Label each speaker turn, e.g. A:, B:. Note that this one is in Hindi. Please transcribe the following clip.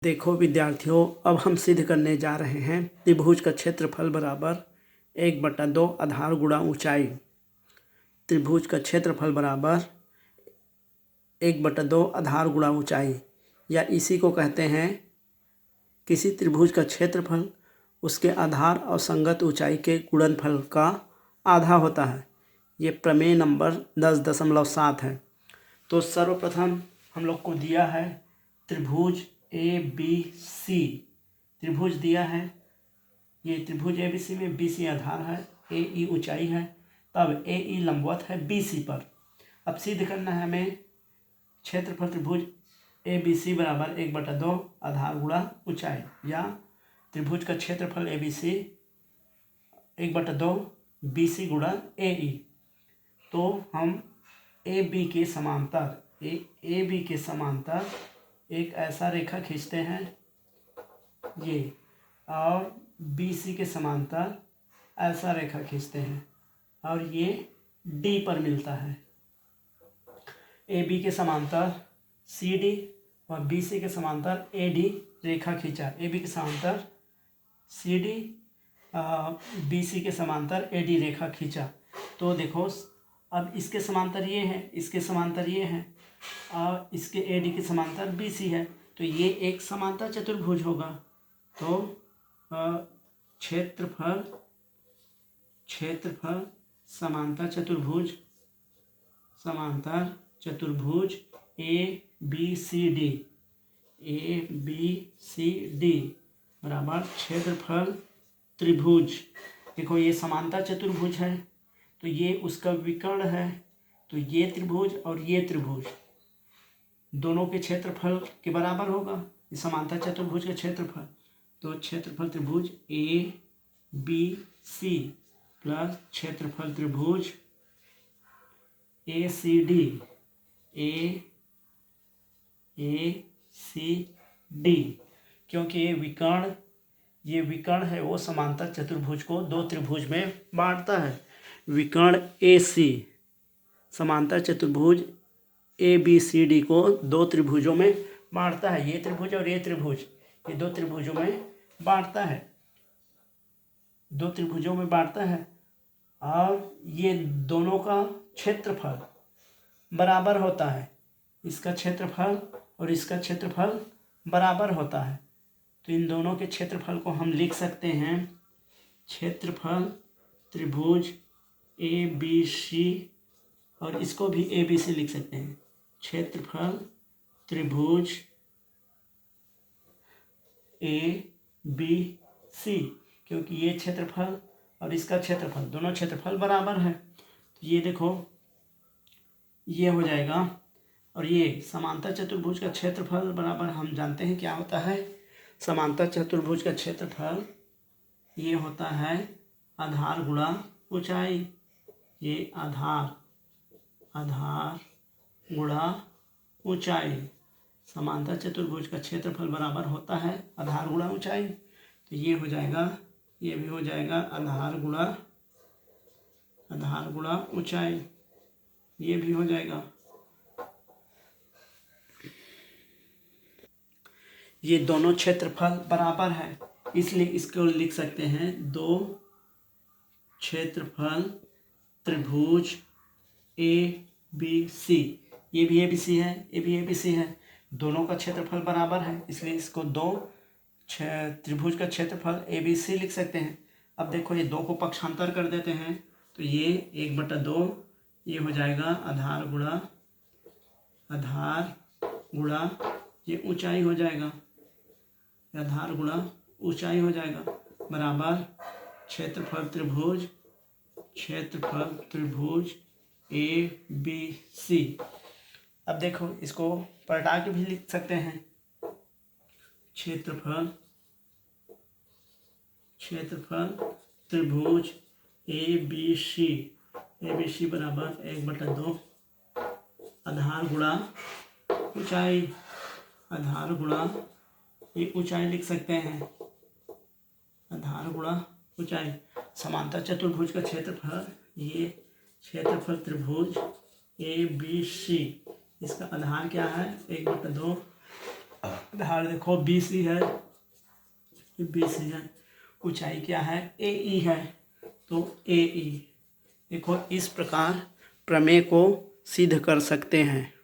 A: देखो विद्यार्थियों, अब हम सिद्ध करने जा रहे हैं त्रिभुज का क्षेत्रफल बराबर 1/2 आधार गुणा ऊंचाई। त्रिभुज का क्षेत्रफल बराबर 1/2 आधार गुणा ऊंचाई, या इसी को कहते हैं किसी त्रिभुज का क्षेत्रफल उसके आधार और संगत ऊंचाई के गुणनफल का आधा होता है। ये प्रमेय नंबर 10.7 है। तो सर्वप्रथम हम लोग को दिया है त्रिभुज ABC। त्रिभुज दिया है, ये त्रिभुज ABC में BC आधार है, AE ऊंचाई है, तब AE लंबवत है BC पर। अब सिद्ध करना है हमें क्षेत्रफल त्रिभुज ABC बराबर 1/2 आधार गुणा ऊंचाई, या त्रिभुज का क्षेत्रफल ABC 1/2 BC गुणा AE। तो हम AB के समांतर एक ऐसा रेखा खींचते हैं ये, और BC के समांतर ऐसा रेखा खींचते हैं, और ये D पर मिलता है। AB के समांतर CD और BC के समांतर AD रेखा खींचा। AB के समांतर CD, BC के समांतर AD रेखा खींचा। तो देखो, अब इसके समांतर ये है, इसके समांतर ये है, और इसके AD के समांतर BC है, तो ये एक समांतर चतुर्भुज होगा। तो क्षेत्रफल समांतर चतुर्भुज ABCD बराबर क्षेत्रफल त्रिभुज। देखो, ये समांतर चतुर्भुज है, तो ये उसका विकर्ण है। तो ये त्रिभुज और ये त्रिभुज दोनों के क्षेत्रफल के बराबर होगा, ये समांतर चतुर्भुज का क्षेत्रफल। तो क्षेत्रफल त्रिभुज ABC प्लस क्षेत्रफल त्रिभुज ACD, क्योंकि ये विकर्ण है, वो समांतर चतुर्भुज को दो त्रिभुज में बांटता है। विकर्ण AC समांतर चतुर्भुज ABCD को दो त्रिभुजों में बांटता है। ये त्रिभुज और ये त्रिभुज, ये दो त्रिभुजों में बांटता है, और ये दोनों का क्षेत्रफल बराबर होता है। इसका क्षेत्रफल और इसका क्षेत्रफल बराबर होता है। तो इन दोनों के क्षेत्रफल को हम लिख सकते हैं क्षेत्रफल त्रिभुज ABC, और इसको भी ABC लिख सकते हैं, क्षेत्रफल त्रिभुज ABC, क्योंकि ये क्षेत्रफल और इसका क्षेत्रफल, दोनों क्षेत्रफल बराबर है। तो ये देखो, ये हो जाएगा। और ये समांतर चतुर्भुज का क्षेत्रफल बराबर, हम जानते हैं क्या होता है। समांतर चतुर्भुज का क्षेत्रफल ये होता है आधार गुणा ऊंचाई। ये आधार गुणा ऊंचाई। समांतर चतुर्भुज का क्षेत्रफल बराबर होता है आधार गुणा ऊंचाई। तो ये हो जाएगा, ये भी हो जाएगा आधार गुणा ऊंचाई, ये भी हो जाएगा। ये दोनों क्षेत्रफल बराबर है, इसलिए इसको लिख सकते हैं दो क्षेत्रफल त्रिभुज ABC। ये भी ABC है, ये भी ABC है, दोनों का क्षेत्रफल बराबर है, इसलिए इसको दो त्रिभुज का क्षेत्रफल ABC लिख सकते हैं। अब देखो, ये दो को पक्षांतर कर देते हैं, तो ये 1/2 ये हो जाएगा आधार गुणा ये ऊंचाई हो जाएगा, आधार गुणा ऊंचाई हो जाएगा, बराबर क्षेत्रफल त्रिभुज ABC। अब देखो, इसको पलटा के भी लिख सकते हैं, क्षेत्रफल त्रिभुज ABC बराबर 1/2 आधार गुणा ऊंचाई, आधार गुणा ये ऊंचाई लिख सकते हैं, आधार गुणा ऊंचाई। समांतर चतुर्भुज का क्षेत्रफल, ये क्षेत्रफल त्रिभुज ABC, इसका आधार क्या है 1/2 आधार देखो BC है, BC है। ऊंचाई क्या है? AE है, तो AE। देखो इस प्रकार प्रमेय को सिद्ध कर सकते हैं।